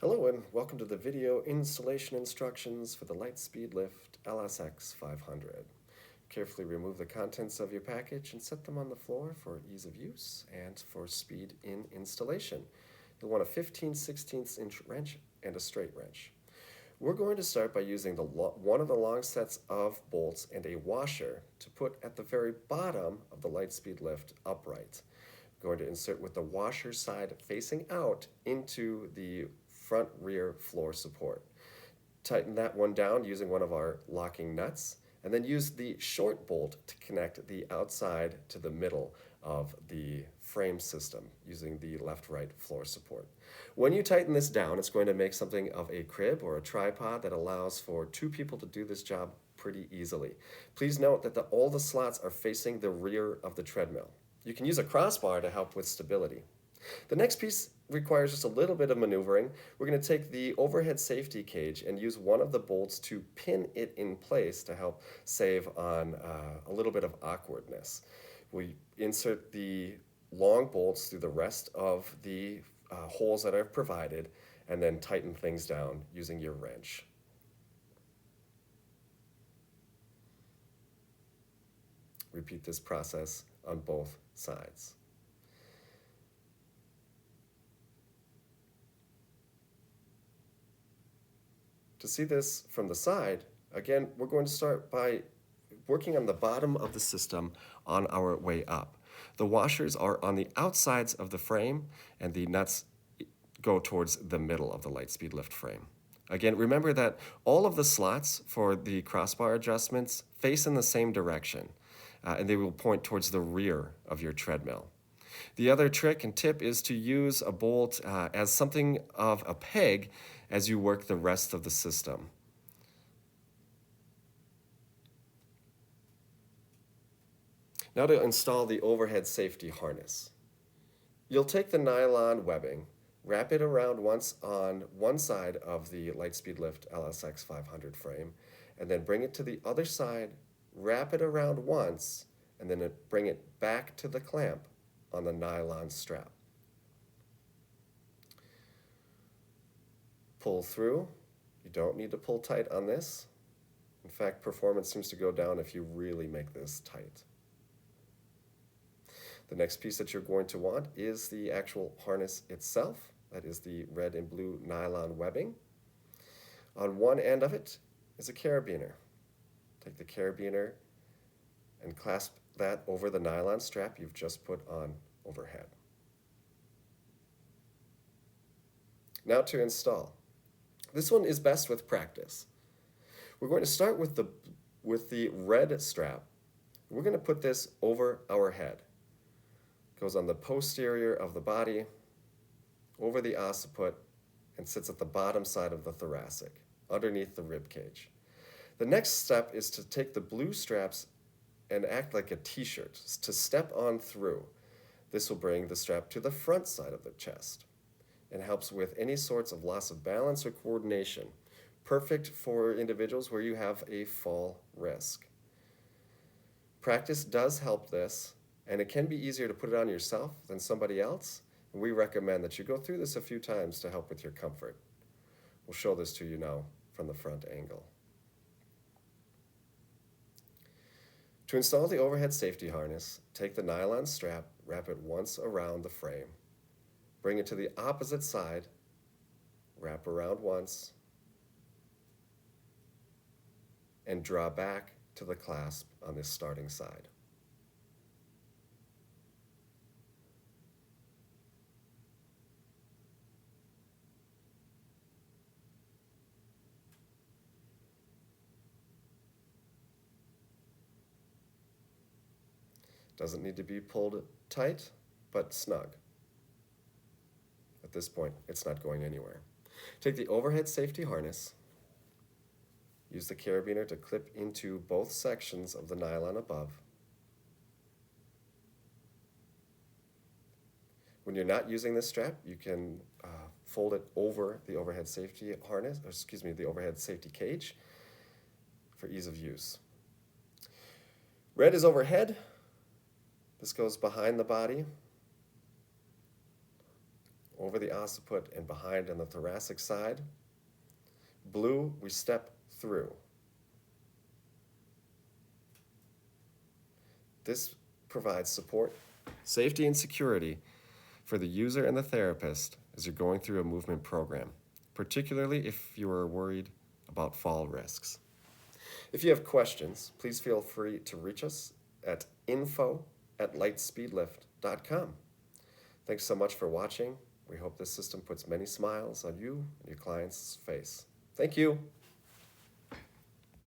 Hello and welcome to the video installation instructions for the LightSpeed Lift LSX-500. Carefully remove the contents of your package and set them on the floor for ease of use and for speed in installation. You'll want a 15/16 inch wrench and a straight wrench. We're going to start by using one of the long sets of bolts and a washer to put at the very bottom of the LightSpeed Lift upright. We're going to insert with the washer side facing out into the front rear floor support. Tighten that one down using one of our locking nuts, and then use the short bolt to connect the outside to the middle of the frame system using the left-right floor support. When you tighten this down, it's going to make something of a crib or a tripod that allows for two people to do this job pretty easily. Please note that all the slots are facing the rear of the treadmill. You can use a crossbar to help with stability. The next piece requires just a little bit of maneuvering. We're going to take the overhead safety cage and use one of the bolts to pin it in place to help save on a little bit of awkwardness. We insert the long bolts through the rest of the holes that are provided and then tighten things down using your wrench. Repeat this process on both sides. To see this from the side, again, we're going to start by working on the bottom of the system on our way up. The washers are on the outsides of the frame, and the nuts go towards the middle of the LightSpeed Lift frame. Again, remember that all of the slots for the crossbar adjustments face in the same direction, and they will point towards the rear of your treadmill. The other trick and tip is to use a bolt as something of a peg as you work the rest of the system. Now to install the overhead safety harness. You'll take the nylon webbing, wrap it around once on one side of the LightSpeed Lift LSX-500 frame, and then bring it to the other side, wrap it around once, and then bring it back to the clamp on the nylon strap. Pull through. You don't need to pull tight on this. In fact, performance seems to go down if you really make this tight. The next piece that you're going to want is the actual harness itself. That is the red and blue nylon webbing. On one end of it is a carabiner. Take the carabiner and clasp that over the nylon strap you've just put on overhead. Now to install. This one is best with practice. We're going to start with the red strap. We're going to put this over our head. It goes on the posterior of the body, over the occiput, and sits at the bottom side of the thoracic, underneath the rib cage. The next step is to take the blue straps and act like a t-shirt to step on through. This will bring the strap to the front side of the chest and helps with any sorts of loss of balance or coordination. Perfect for individuals where you have a fall risk. Practice does help this, and it can be easier to put it on yourself than somebody else. And we recommend that you go through this a few times to help with your comfort. We'll show this to you now from the front angle. To install the overhead safety harness, take the nylon strap, wrap it once around the frame, bring it to the opposite side, wrap around once, and draw back to the clasp on this starting side. Doesn't need to be pulled tight, but snug. At this point, it's not going anywhere. Take the overhead safety harness, use the carabiner to clip into both sections of the nylon above. When you're not using this strap, you can fold it over the overhead safety harness, the overhead safety cage for ease of use. Red is overhead. This goes behind the body, over the occiput and behind on the thoracic side. Blue, we step through. This provides support, safety, and security for the user and the therapist as you're going through a movement program, particularly if you are worried about fall risks. If you have questions, please feel free to reach us at info@lightspeedlift.com. Thanks so much for watching. We hope this system puts many smiles on you and your client's face. Thank you.